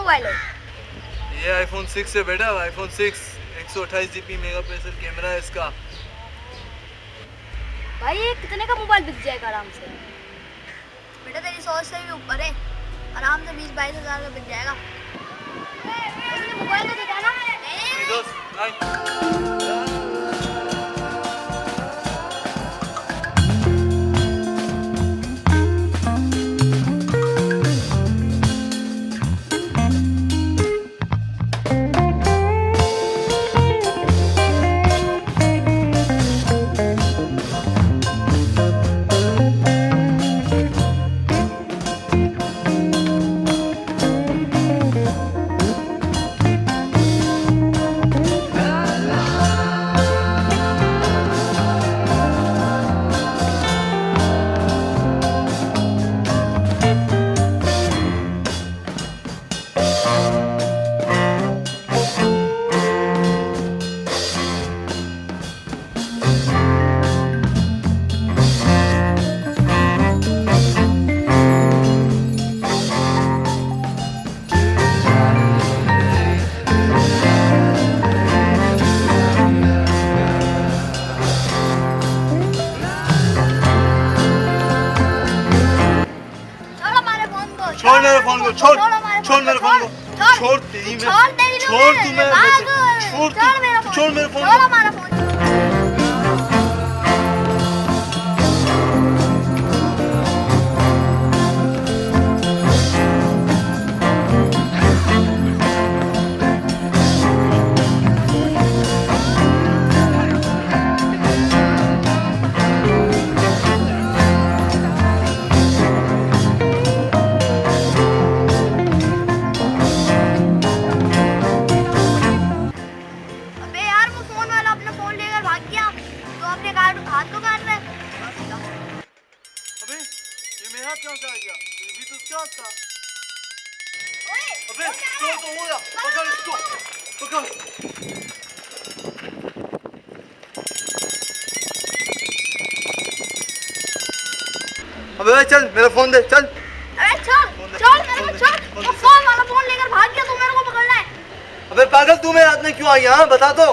Mobile है? ये iPhone 6 है बेटा, आईफोन 6 128 जीबी मेगापिक्सल कैमरा है इसका। भाई ये कितने का मोबाइल बिक जाएगा आराम से? बेटा तेरी सोच से भी ऊपर है, आराम से 20-22 हज़ार का बिक जाएगा। मुझे मोबाइल तो दिखाना। छोड़ मेरे फोन को, छोड़ मेरे फोन को, छोड़ तेरी मैं, छोड़ तू, मैं छोड़ मेरे फोन को। हाथ को काट रहा है। अबे ये मेरा हाथ कहाँ से आ गया? ये भी तो उसका हाथ था। अबे चोर तो हो गया, पकड़ इसको, पकड़। अबे चल मेरा फोन दे, चल। अबे छोड़ मेरे को, छोड़। वो फोन वाला फोन लेकर भाग गया, तू मेरे को पकड़ना है। अबे पागल, तू मेरे हाथ में क्यों आ गया? हाँ बता तो।